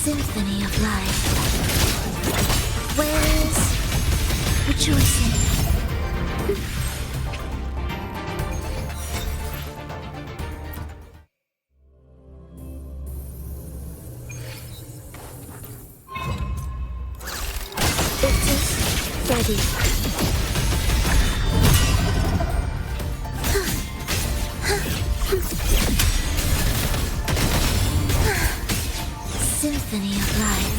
Symphony of life. Where is rejoicing? It is ready. Symphony of life.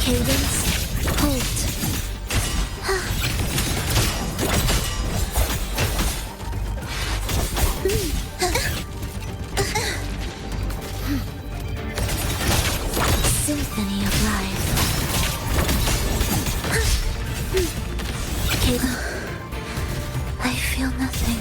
Cadence, halt. Symphony of life. Cadence. I feel nothing.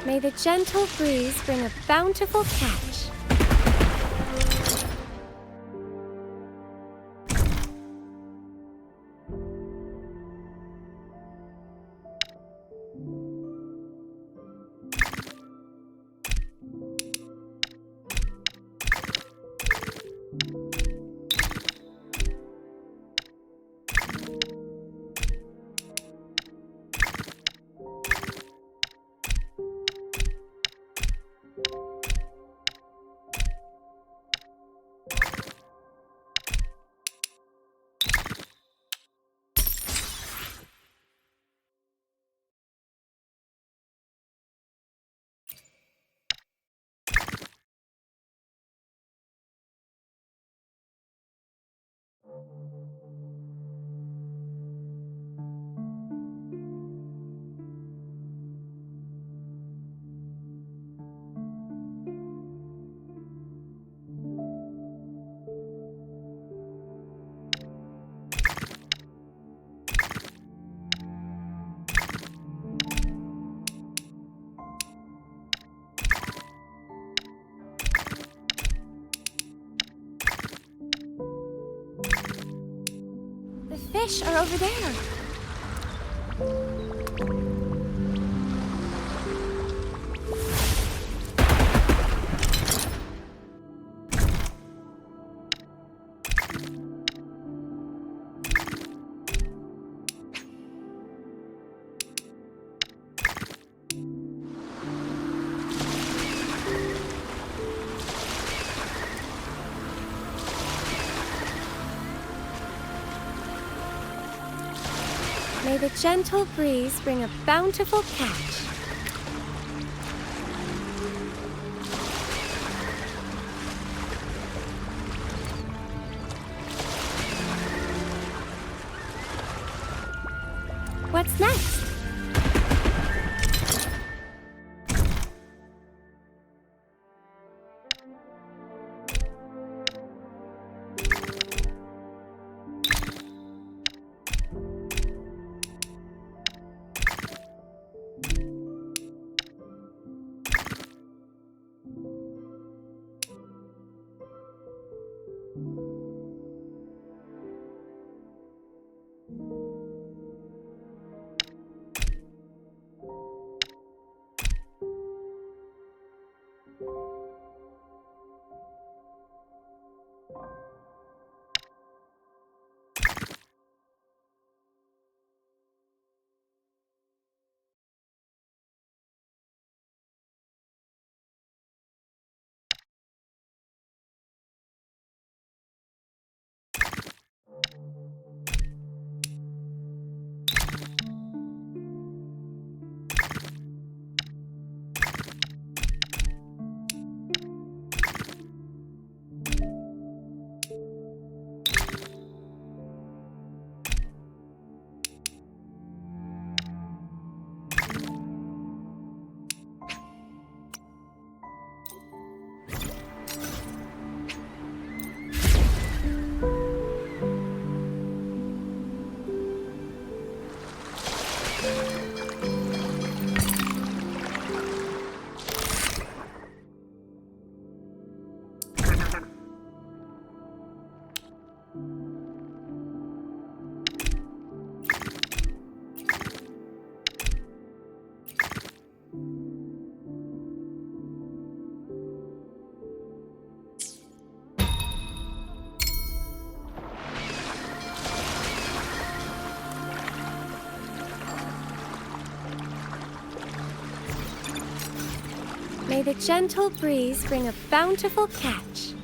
May the gentle breeze bring a bountiful catch. fish are over there. May the gentle breeze bring a bountiful catch. What's next? May the gentle breeze bring a bountiful catch.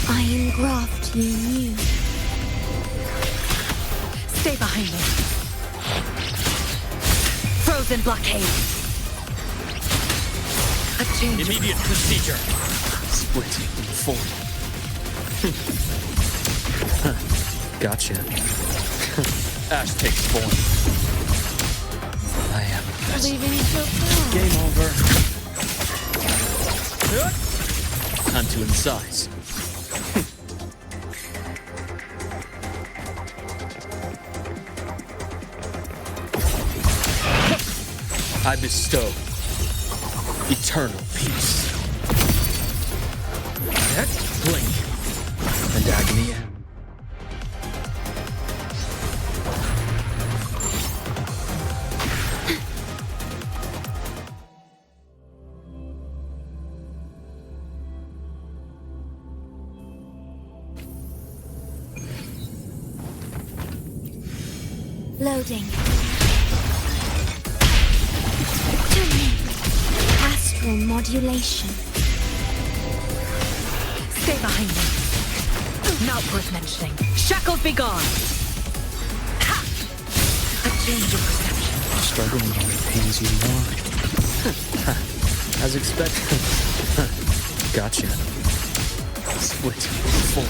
I engraft you new. Stay behind me. Frozen blockade. A change. Immediate procedure. Split in four. Gotcha. Ash takes form. I am best. Leaving so far. Game over. Time to incise. I bestow eternal peace. Blink and agony end. Loading. Tuning. Astral modulation. Stay behind me. Not worth mentioning. Shackles be gone. Ha! A change of perception. Struggling only pains you more. As expected. Gotcha. Split four.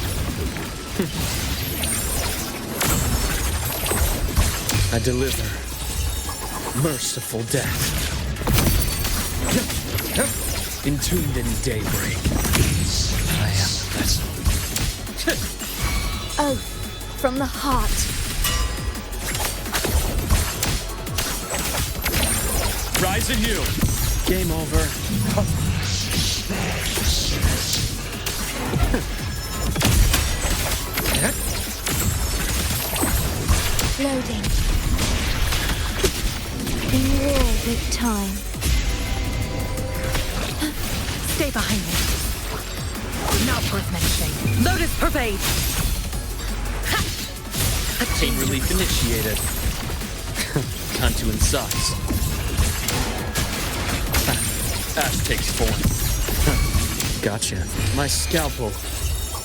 I deliver merciful death. Entombed in daybreak. I am the vessel. Oath from the heart. Rise anew. Game over. Loading. In war with time. Stay behind me. Not worth mentioning. Lotus pervade. Ha! A Pain change relief of initiated. Time to incise. Ash takes form. Gotcha. My scalpel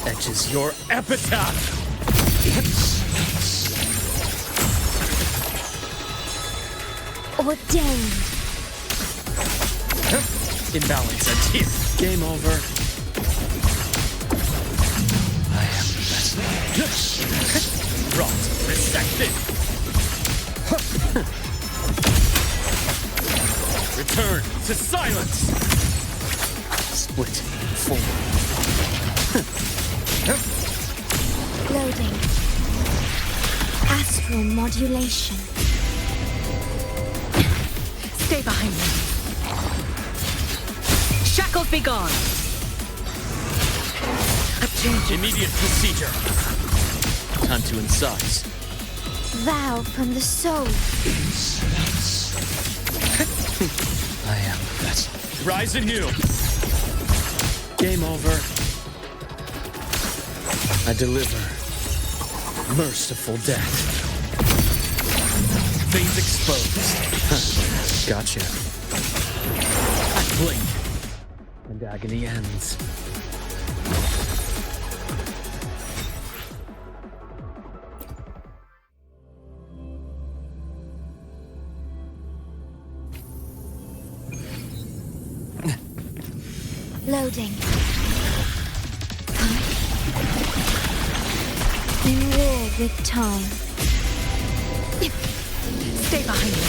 etches your epitaph. Ordained. Imbalance at here. Game over. I am the best. Rot resected. Return to silence. Split four. Loading. Astral modulation. Stay behind me. Shackles be gone. A change. Immediate procedure. Time to incise. Vow from the soul. I am the vessel. Rise anew. Game over. I deliver merciful death. Veins exposed. Gotcha. I blink, and agony ends. Loading. In war with time. Stay behind me.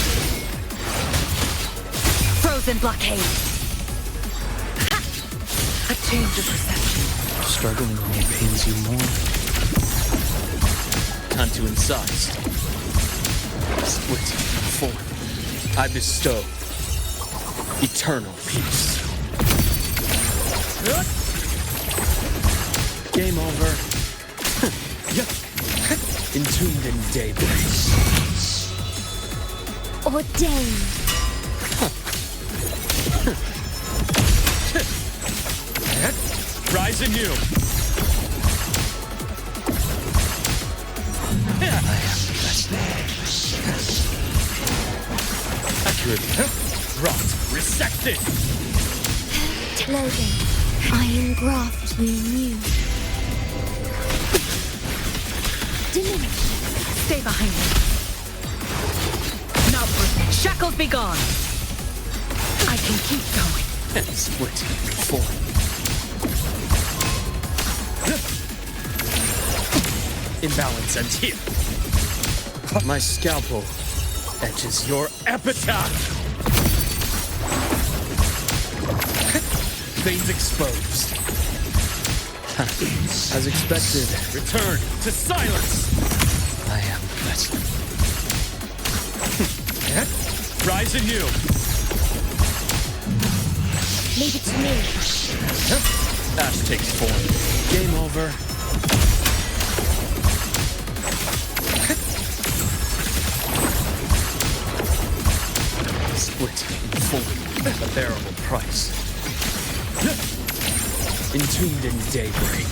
Frozen blockade. Ha! A change of perception. Struggling only pains you more. Time to incise. Split four. I bestow eternal peace. Game over. Entombed in daybreak. Ordained. Rise anew. I am the best. Accurate. Rot resected. Loading. I engraft you new. Stay behind me. Not worth it. Shackles be gone. I can keep going. And split form. Imbalance ends here. My scalpel etches your epitaph. Veins exposed. As expected, return to silence. I am blessed. Rise anew. Leave it to me. Ash takes form. Game over. Split form. A bearable price. Entombed in daybreak.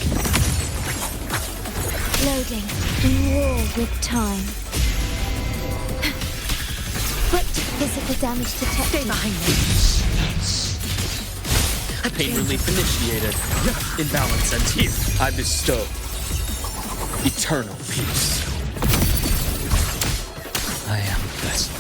Loading. In war with time. Quick physical damage Stay detected. behind me. Pain relief initiated. Imbalance ends here. I bestow eternal peace. I am blessed.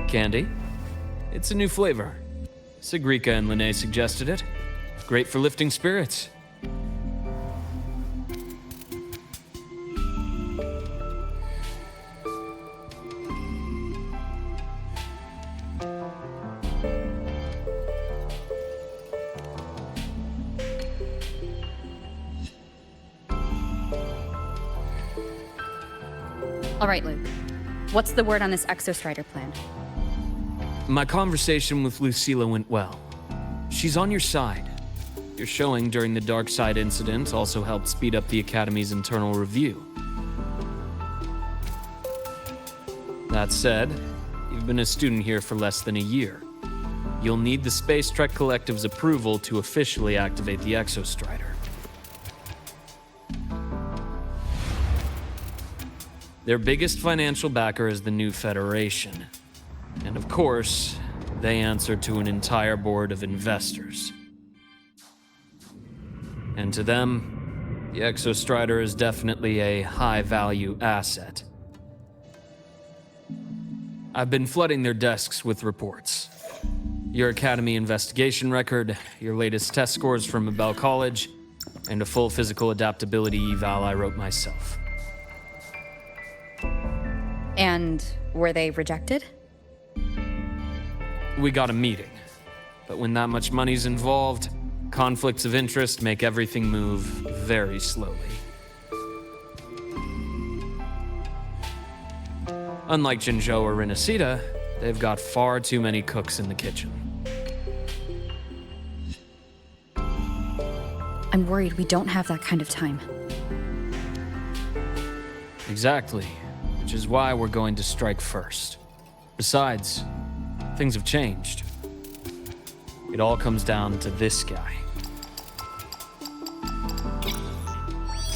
Candy? It's a new flavor. Sigrika and Lene suggested it. Great for lifting spirits. All right, Luke. What's the word on this Exostrider plan? My conversation with Lucilla went well. She's on your side. Your showing during the Dark Side incident also helped speed up the Academy's internal review. That said, you've been a student here for less than a year. You'll need the Space Trek Collective's approval to officially activate the Exostrider. Their biggest financial backer is the new Federation. And of course, they answer to an entire board of investors. And to them, the Exostrider is definitely a high-value asset. I've been flooding their desks with reports. Your Academy investigation record, your latest test scores from Abel College, and a full physical adaptability eval I wrote myself. And were they rejected? We got a meeting, but when that much money's involved, conflicts of interest make everything move very slowly. Unlike Jinzhou or Rinasita, they've got far too many cooks in the kitchen. I'm worried we don't have that kind of time. Exactly, which is why we're going to strike first. Besides, things have changed. It all comes down to this guy.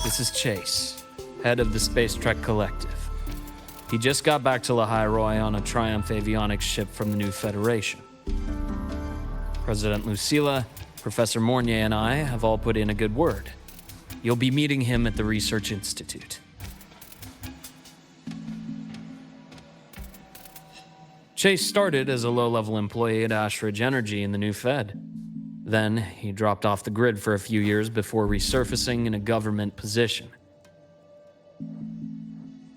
This is Chase, head of the Space Trek Collective. He just got back to Lahai on a Triumph avionics ship from the new Federation. President Lucilla, Professor Mornier, and I have all put in a good word. You'll be meeting him at the Research Institute. Chase started as a low-level employee at Ashridge Energy in the new Fed. Then, he dropped off the grid for a few years before resurfacing in a government position.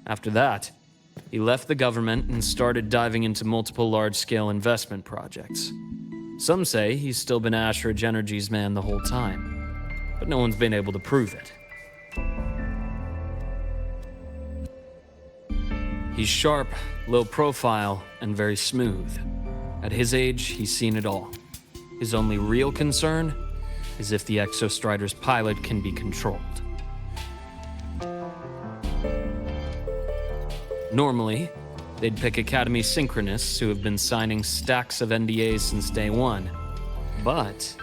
After that, he left the government and started diving into multiple large-scale investment projects. Some say he's still been Ashridge Energy's man the whole time, but no one's been able to prove it. He's sharp, low profile, and very smooth. At his age, he's seen it all. His only real concern is if the Exostrider's pilot can be controlled. Normally, they'd pick Academy synchronists who have been signing stacks of NDAs since day one. But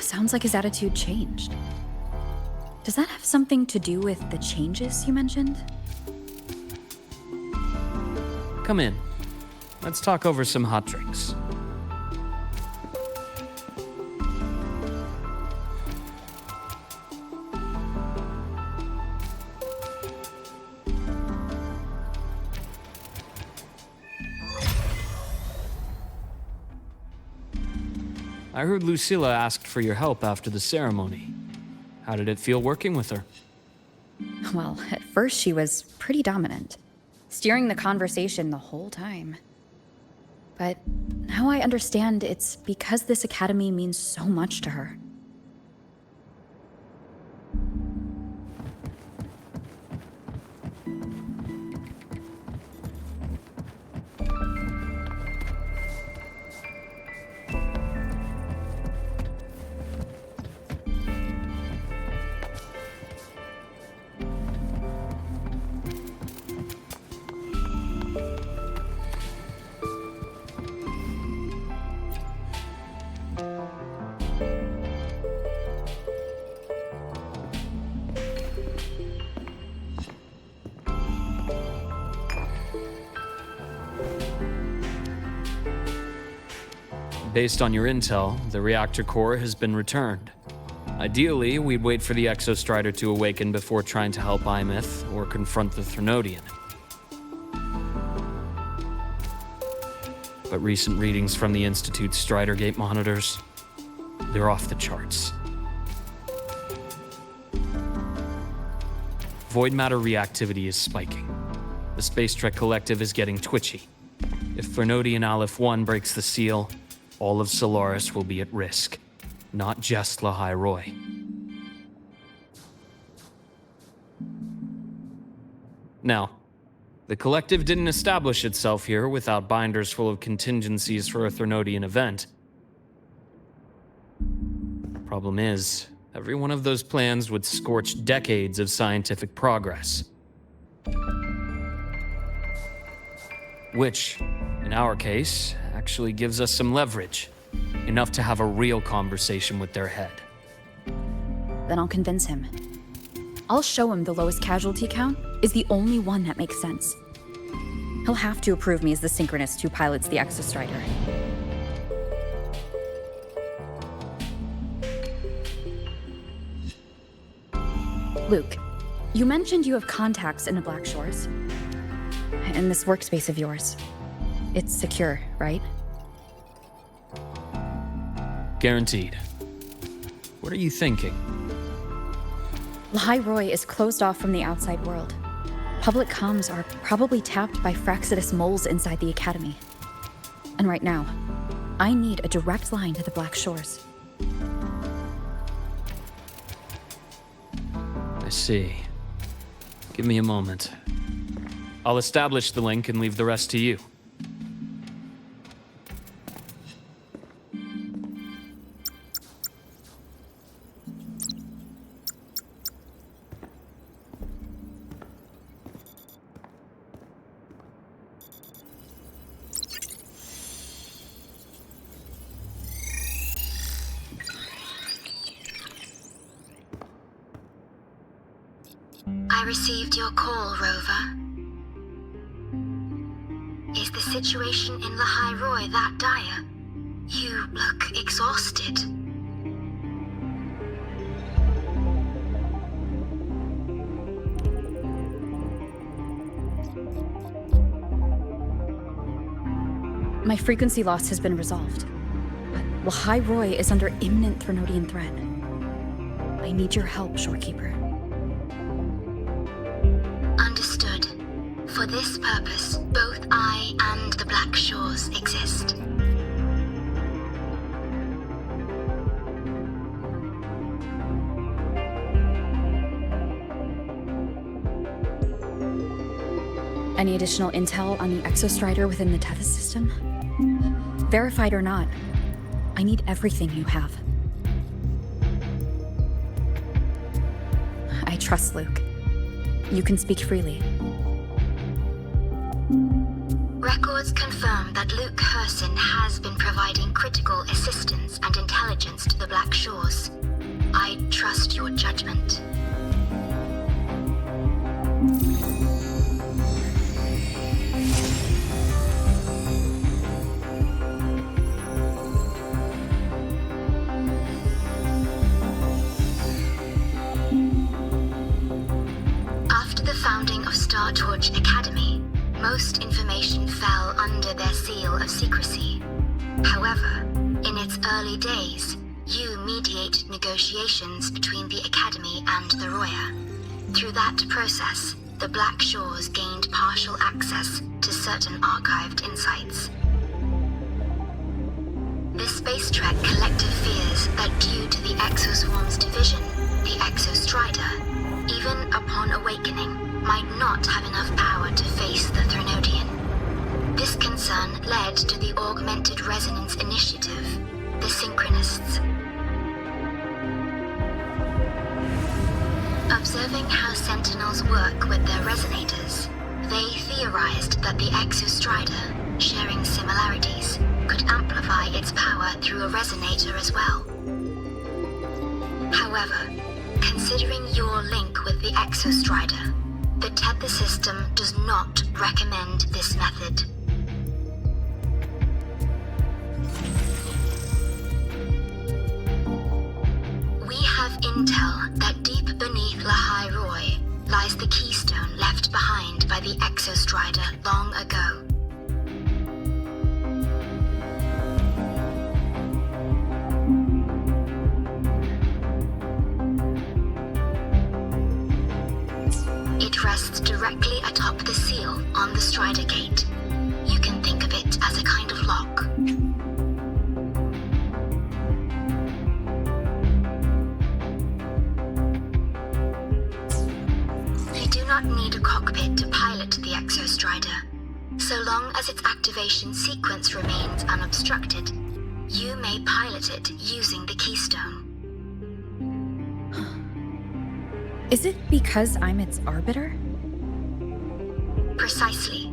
Sounds like his attitude changed. Does that have something to do with the changes you mentioned? come in. Let's talk over some hot drinks. I heard Lucilla asked for your help after the ceremony. How did it feel working with her? Well, at first she was pretty dominant, steering the conversation the whole time. But now I understand it's because this academy means so much to her. Based on your intel, the reactor core has been returned. Ideally, we'd wait for the Exostrider to awaken before trying to help Imith or confront the Thrnodian. but recent readings from the Institute's Strider Gate monitors, they're off the charts. Void matter reactivity is spiking. The Space Trek Collective is getting twitchy. If Threnodian Aleph 1 breaks the seal, all of Solaris will be at risk. Not just Lahai Roy. Now, the Collective didn't establish itself here without binders full of contingencies for a Threnodian event. Problem is, every one of those plans would scorch decades of scientific progress. Which, in our case, actually gives us some leverage. Enough to have a real conversation with their head. Then I'll convince him. I'll show him the lowest casualty count is the only one that makes sense. He'll have to approve me as the synchronist who pilots the Exostrider. Luke, you mentioned you have contacts in the Black Shores. In this workspace of yours. It's secure, right? Guaranteed. What are you thinking? Lahai Roy is closed off from the outside world. Public comms are probably tapped by Fraxidus moles inside the Academy. And right now, I need a direct line to the Black Shores. I see. Give me a moment. I'll establish the link and leave the rest to you. I received your call, Rover. Is the situation in Lahai Roy that dire? You look exhausted. My frequency loss has been resolved. But Lahai Roy is under imminent Threnodian threat. I need your help, Shorekeeper. Understood. For this purpose, both I and the Black Shores exist. Any additional intel on the Exostrider within the Tethys system? Verified or not, I need everything you have. I trust Luke. You can speak freely. Records confirm that Luke Herson has been providing critical assistance and intelligence to the Black Shores. I trust your judgment. After the founding of Star Torch Academy, most information fell under their seal of secrecy. However, in its early days, you mediated negotiations between the Academy and the Roya. Through that process, the Black Shores gained partial access to certain archived insights. The Space Trek Collective fears that due to the Exoswarm's division, the Exostrider, even upon awakening, might not have enough power to face the Threnodian. This concern led to the Augmented Resonance Initiative, the Synchronists. Observing how Sentinels work with their resonators, they theorized that the Exostrider, sharing similarities, could amplify its power through a resonator as well. However, considering your link with the Exostrider, the Tether system does not recommend this method. We have intel that deep beneath Lahai Roy lies the keystone left behind by the Exostrider long ago. cave rests directly atop the seal on the Strider Gate. You can think of it as a kind of lock. You do not need a cockpit to pilot the Exostrider. So long as its activation sequence remains unobstructed, you may pilot it using the keystone. Is it because I'm its arbiter? Precisely.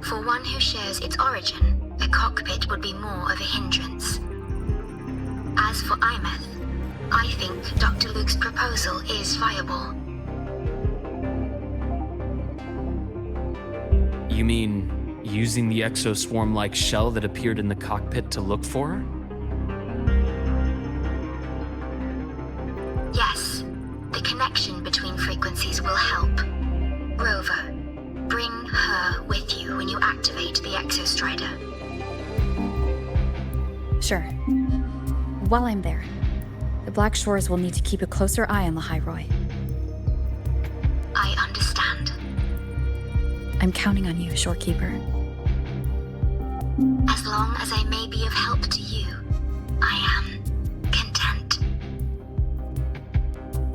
For one who shares its origin, a cockpit would be more of a hindrance. As for Imeth, I think Dr. Luke's proposal is viable. You mean using the exoswarm-like shell that appeared in the cockpit to look for her? Yes, the connection between frequencies will help. Rover, bring her with you when you activate the Exostrider. Sure. While I'm there, the Black Shores will need to keep a closer eye on the High-Roy. I understand. I'm counting on you, Shorekeeper. As long as I may be of help to you, I am content.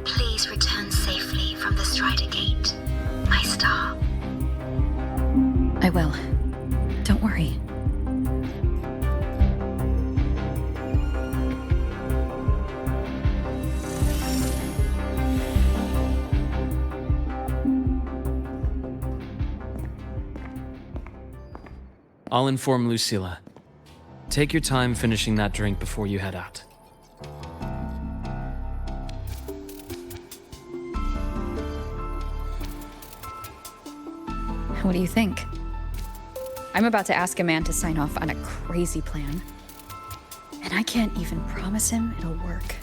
Please return safely from the Strider Gate, my star. I will. Don't worry. I'll inform Lucilla. Take your time finishing that drink before you head out. What do you think? I'm about to ask a man to sign off on a crazy plan. And I can't even promise him it'll work.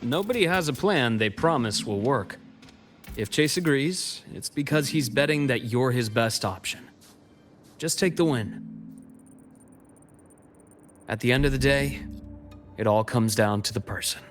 Nobody has a plan they promise will work. If Chase agrees, it's because he's betting that you're his best option. Just take the win. At the end of the day, it all comes down to the person.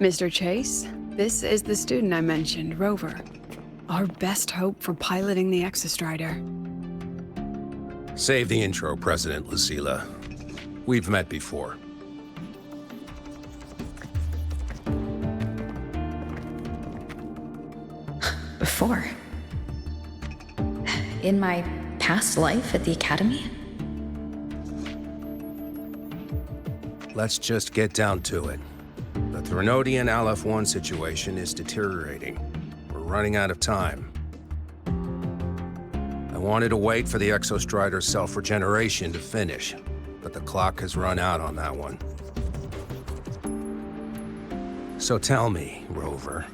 Mr. Chase, this is the student I mentioned, Rover. Our best hope for piloting the Exostrider. Save the intro, President Lucilla. We've met before. Before? In my past life at the Academy? Let's just get down to it. The Threnodian LF1 situation is deteriorating. We're running out of time. I wanted to wait for the Exostrider's self-regeneration to finish, but the clock has run out on that one. So tell me, Rover,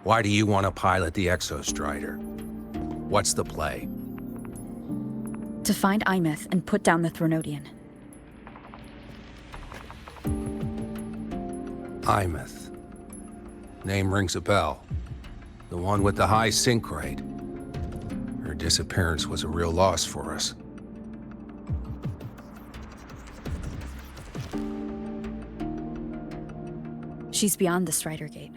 why do you want to pilot the Exostrider? What's the play? To find Imeth and put down the Threnodian. Imeth. Name rings a bell. The one with the high sync rate. Her disappearance was a real loss for us. She's beyond the Strider Gate.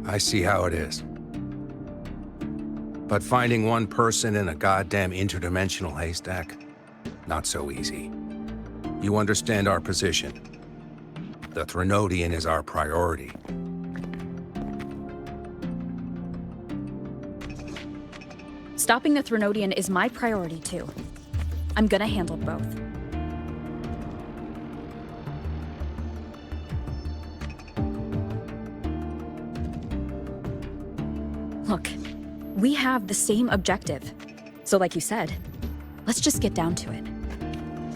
I see how it is. But finding one person in a goddamn interdimensional haystack, not so easy. You understand our position. The Threnodian is our priority. Stopping the Threnodian is my priority too. I'm gonna handle both. Look, we have the same objective. So like you said, let's just get down to it.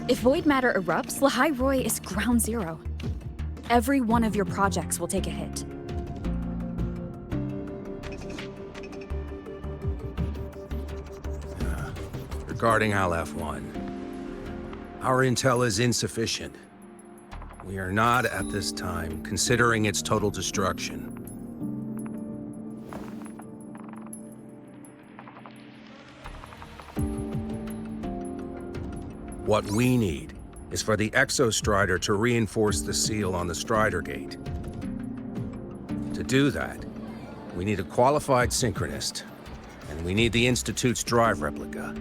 If void matter erupts, Lahai Roy is ground zero. Every one of your projects will take a hit. Regarding LF1, our intel is insufficient. We are not, at this time, considering its total destruction. What we need is for the Exostrider to reinforce the seal on the Strider Gate. To do that, we need a qualified synchronist, and we need the Institute's drive replica.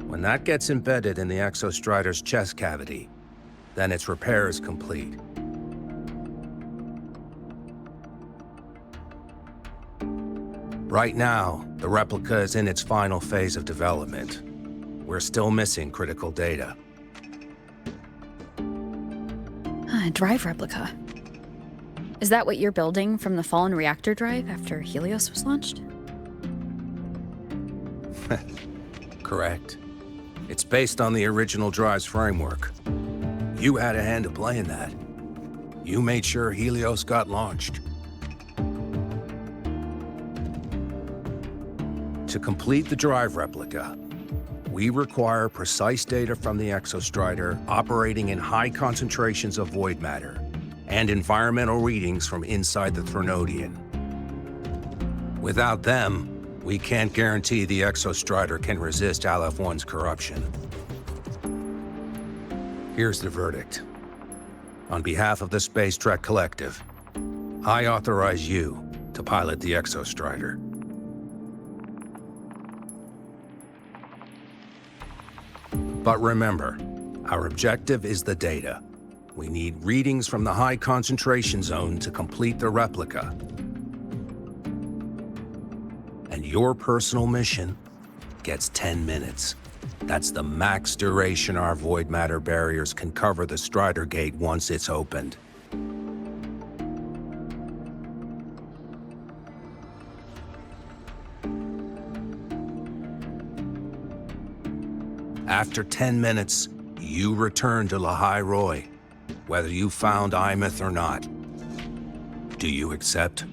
When that gets embedded in the Exostrider's chest cavity, then its repair is complete. Right now, the replica is in its final phase of development. We're still missing critical data. Drive replica. Is that what you're building from the fallen reactor drive after Helios was launched? Correct. It's based on the original drive's framework. You had a hand to play in that. You made sure Helios got launched. To complete the drive replica, we require precise data from the Exostrider operating in high concentrations of void matter and environmental readings from inside the Threnodian. Without them, we can't guarantee the Exostrider can resist LF1's corruption. Here's the verdict. On behalf of the Space Trek Collective, I authorize you to pilot the Exostrider. But remember, our objective is the data. We need readings from the high concentration zone to complete the replica. And your personal mission gets 10 minutes. That's the max duration our void matter barriers can cover the Strider Gate once it's opened. After 10 minutes, you return to Lahai Roy, whether you found Imeth or not. Do you accept?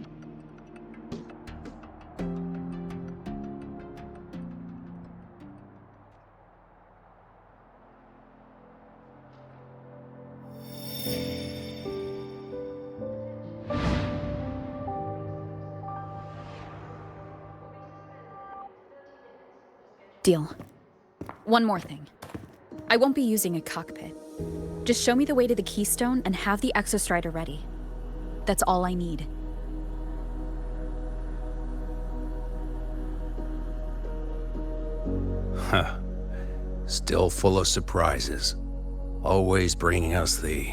Deal. One more thing. I won't be using a cockpit. Just show me the way to the Keystone and have the Exostrider ready. That's all I need. Huh. Still full of surprises. Always bringing us the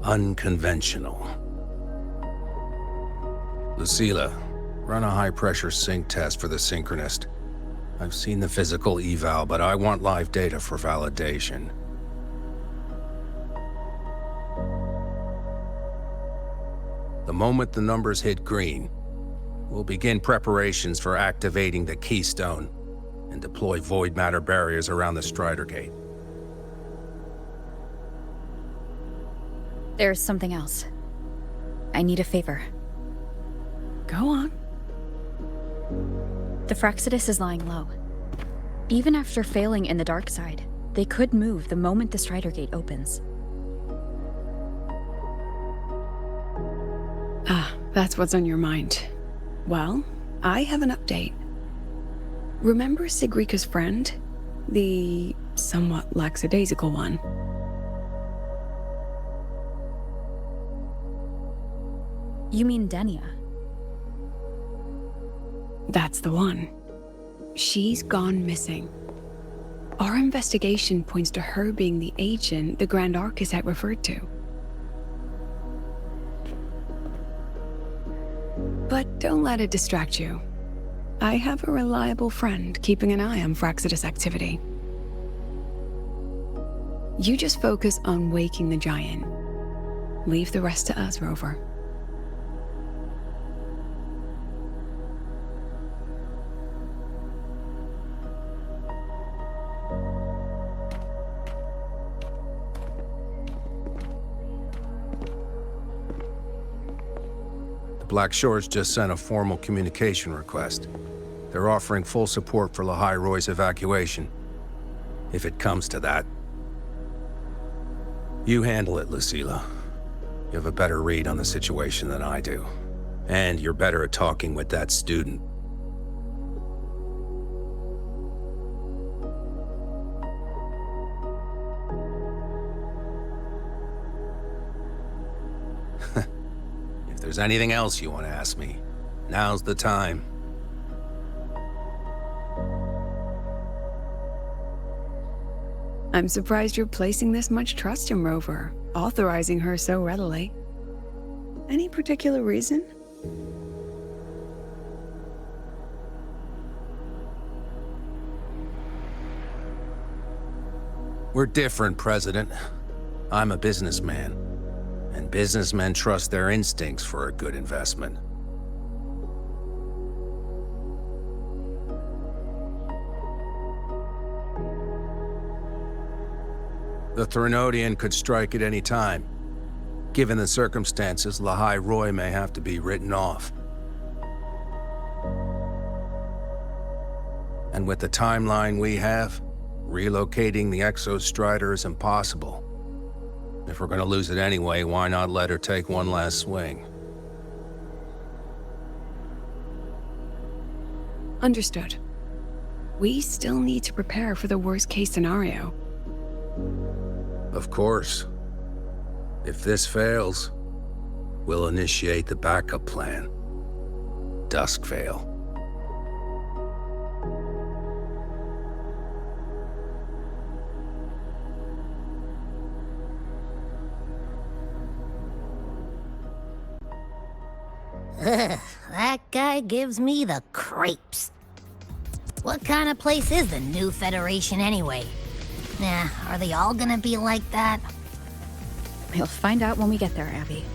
unconventional. Lucilla, run a high-pressure sync test for the Synchronist. I've seen the physical eval, but I want live data for validation. The moment the numbers hit green, we'll begin preparations for activating the Keystone and deploy void matter barriers around the Strider Gate. There's something else. I need a favor. Go on. The Fractsidus is lying low. Even after failing in the dark side, they could move the moment the Strider Gate opens. Ah, that's what's on your mind. Well, I have an update. Remember Sigrika's friend? The somewhat lackadaisical one? You mean Denia? That's the one. She's gone missing. Our investigation points to her being the agent the Grand Architect referred to. But don't let it distract you. I have a reliable friend keeping an eye on Fractsidus activity. You just focus on waking the giant. Leave the rest to us, Rover. Black Shores just sent a formal communication request. They're offering full support for Lahai Roy's evacuation, if it comes to that. You handle it, Lucilla. You have a better read on the situation than I do. And you're better at talking with that student. If there's anything else you want to ask me, now's the time. I'm surprised you're placing this much trust in Rover, authorizing her so readily. Any particular reason? We're different, President. I'm a businessman, and businessmen trust their instincts for a good investment. The Threnodian could strike at any time. Given the circumstances, Lahai Roy may have to be written off. And with the timeline we have, relocating the Exostrider is impossible. If we're gonna lose it anyway, why not let her take one last swing? Understood. We still need to prepare for the worst-case scenario. Of course. If this fails, we'll initiate the backup plan. Duskvale. Ugh, that guy gives me the creeps. What kind of place is the new Federation anyway? Nah, are they all gonna be like that? We'll find out when we get there, Abby.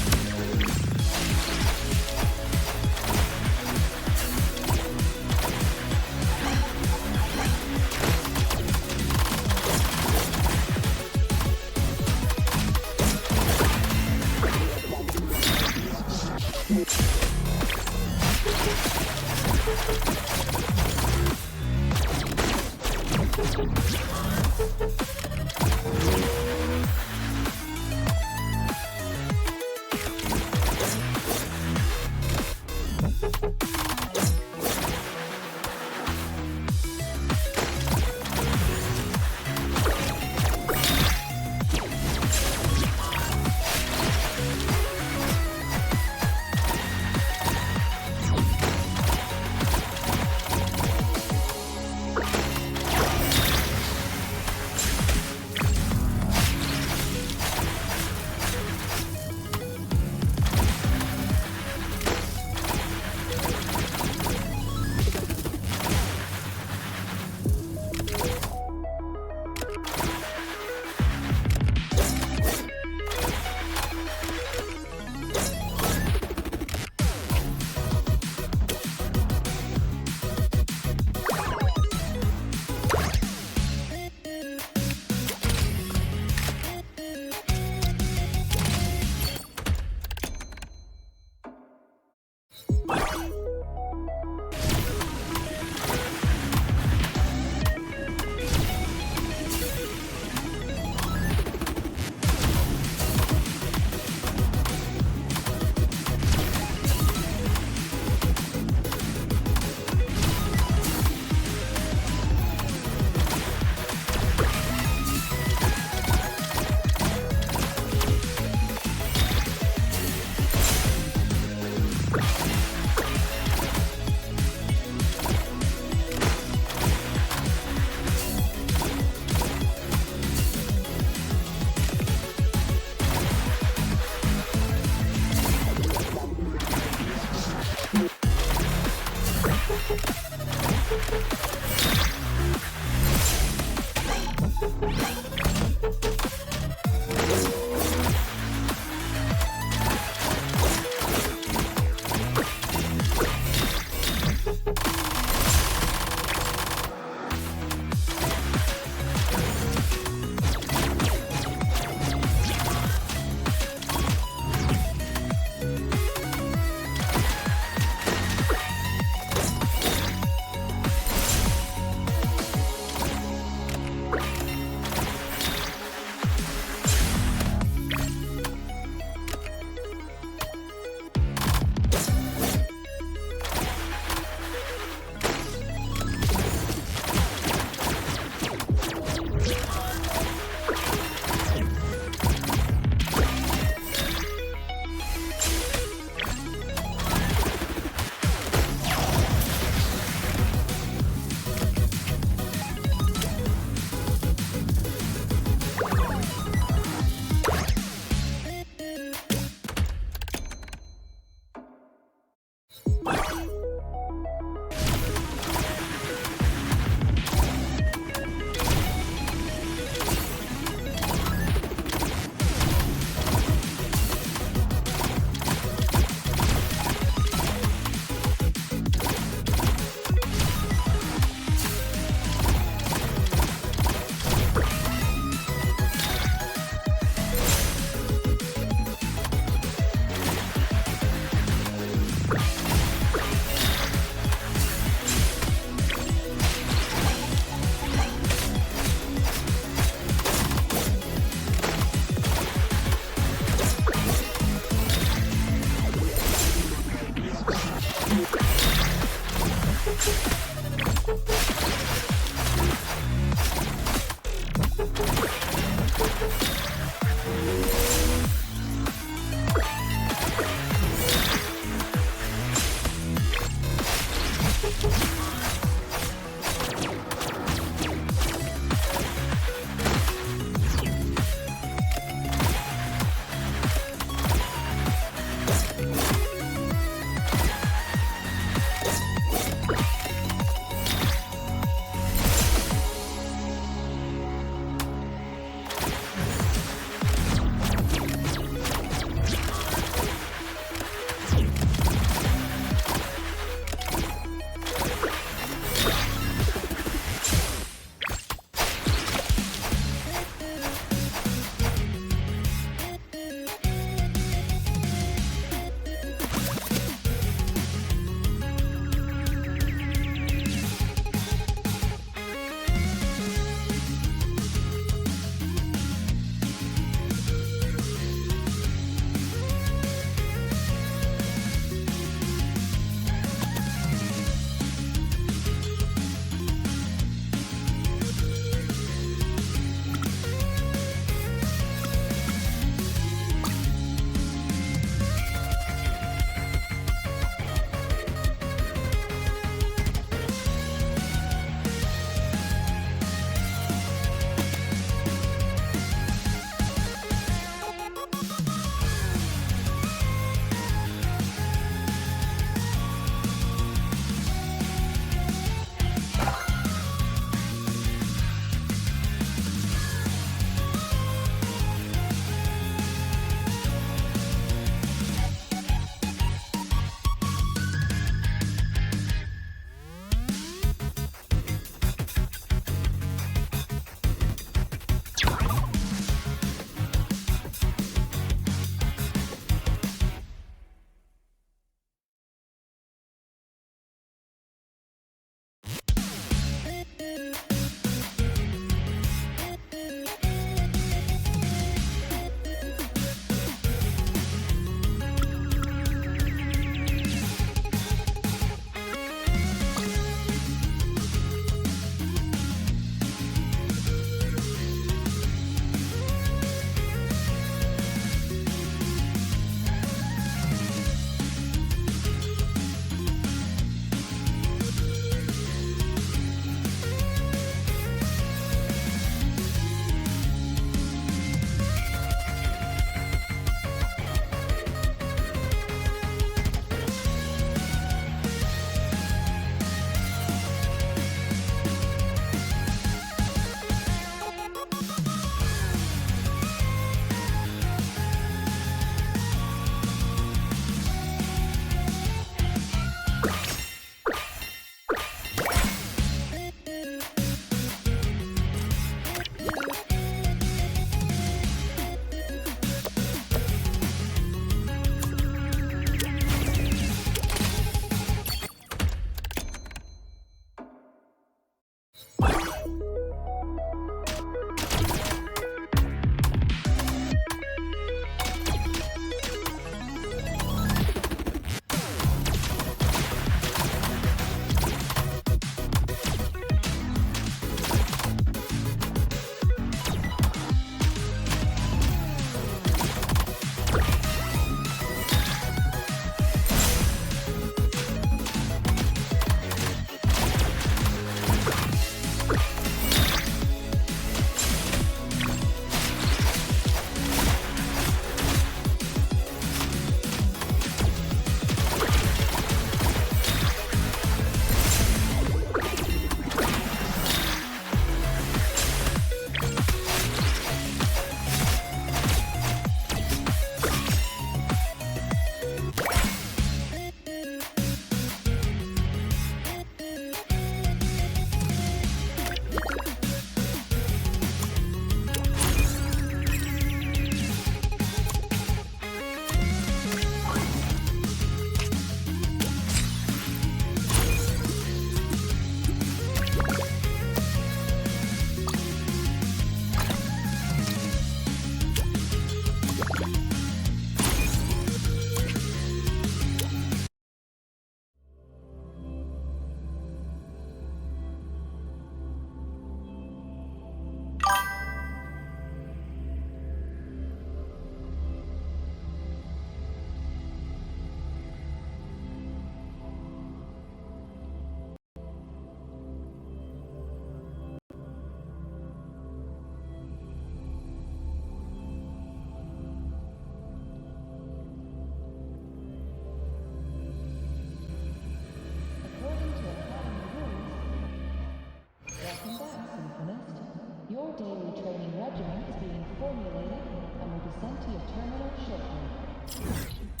Your daily training regimen is being formulated and will be sent to your terminal shortly.